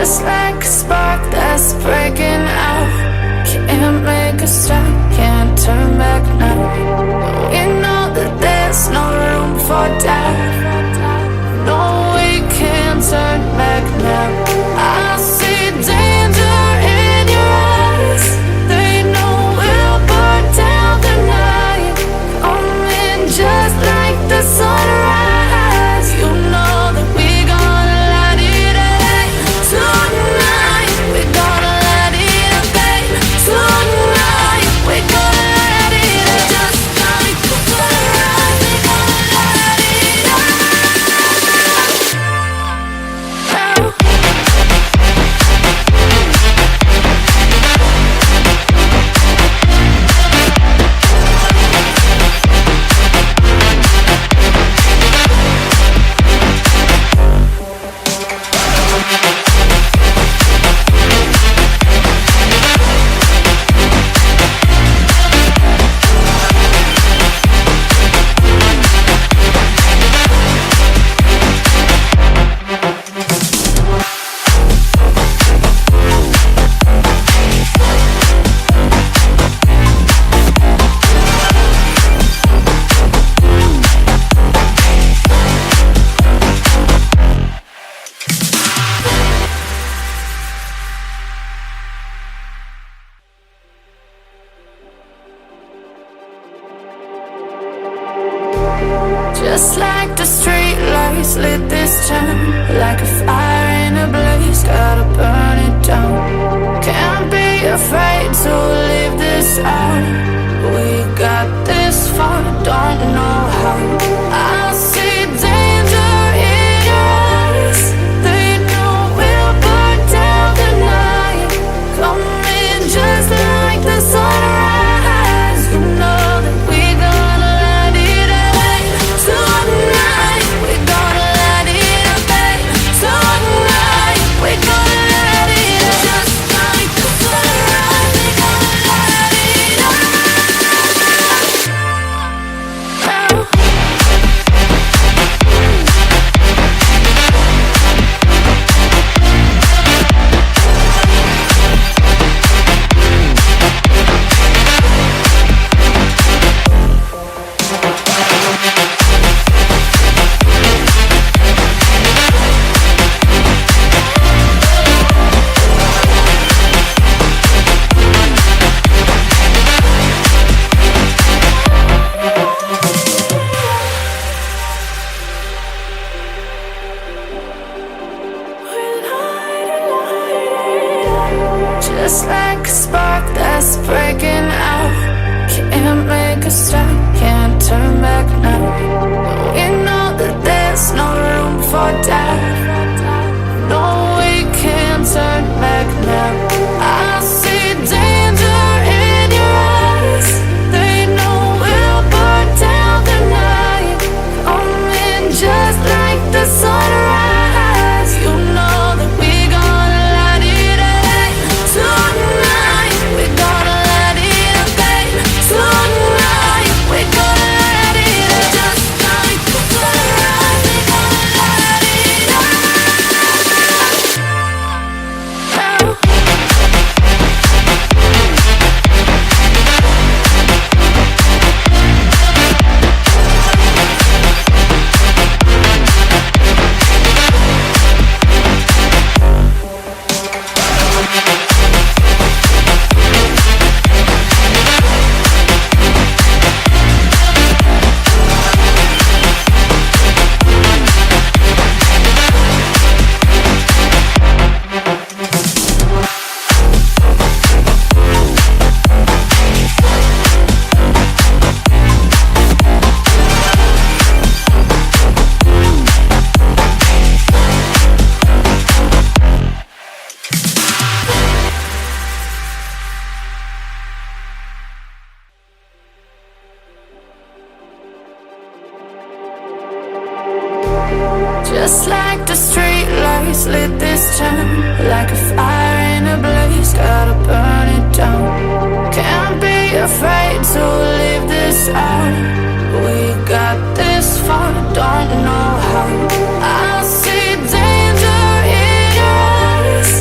Just like a spark that's breaking out. Can't make a stop, can't turn back now. We know that there's no room for doubt. No, we can't turn back now. I see danger in your eyes. They know we'll burn down the night. Coming just like the sunrise. You know that we gonna light it up tonight. We gonna light it up, babe. Tonight we gonna light it up just like the sunrise. We gonna light it up. Just like the street lights lit this town, like a fire in a blaze, gotta burn it down. Can't be afraid to leave this out. We got this far, don't know how. I see danger in your eyes. They know we'll burn down the night. Coming just like the sunrise. You know that we gonna light it up tonight. We gonna light it up, babe. Tonight we gonna light it up just like the sunrise. We gonna light it up. Just like a spark that's breaking out. Can't make a stop, can't turn back now. We know that there's no room for doubt. No, we can't turn back now. I see danger in your eyes. They know we'll burn down the night. Coming just like the sunrise. You know that we gonna light it up tonight. We gonna light it up, babe. Tonight we gonna light it up just like the sunrise. We gonna light it up. Just like the street lights lit this town, like a fire in a blaze, gotta burn it down. Can't be afraid to leave this out. We got this far, don't know how. I see danger in your eyes.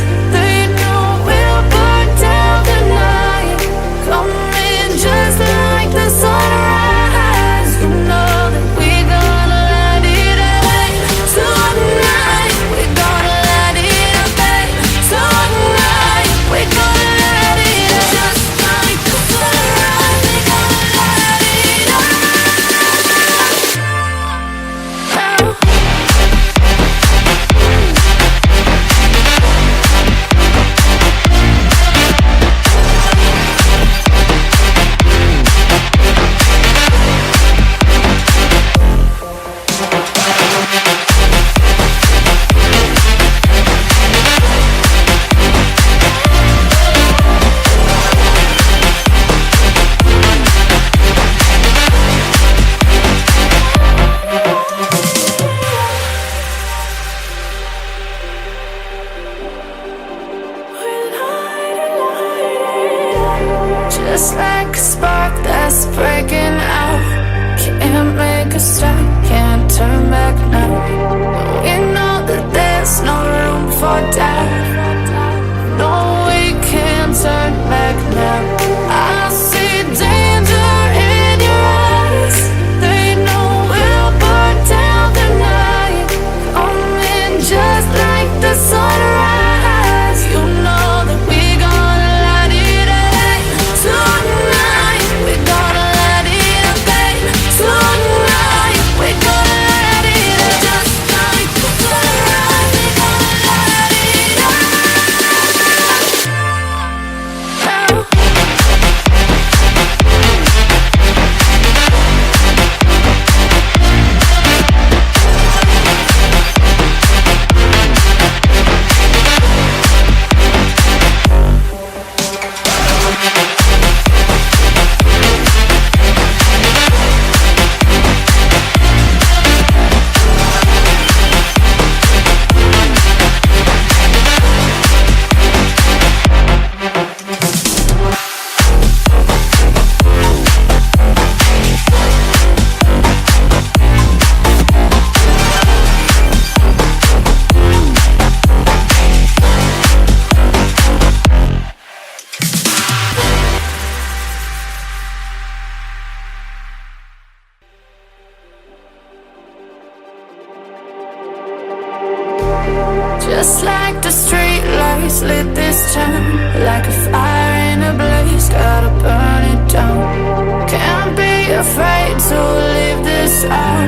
Just like the street lights lit this town, like a fire in a blaze, gotta burn it down. Can't be afraid to leave this out.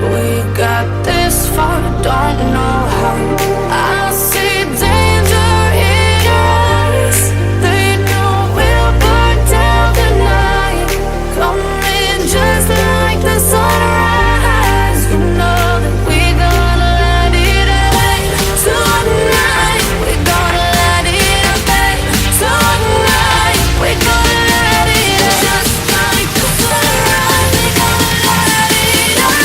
We got this far, don't know how. I see danger in our eyes. They know we'll burn down the night. Coming just like the sunrise. You know that we gonna light it up tonight. We gonna light it up tonight. We gonna light it up just like the sunrise. We gonna light it up.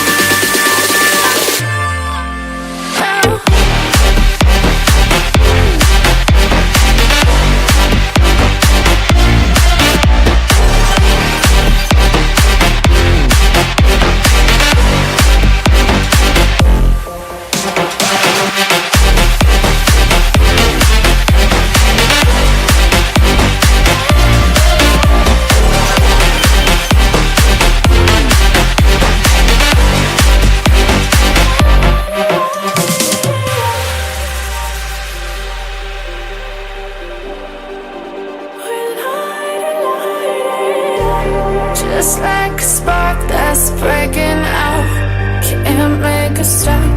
Just like a spark that's breaking out, can't make a stop.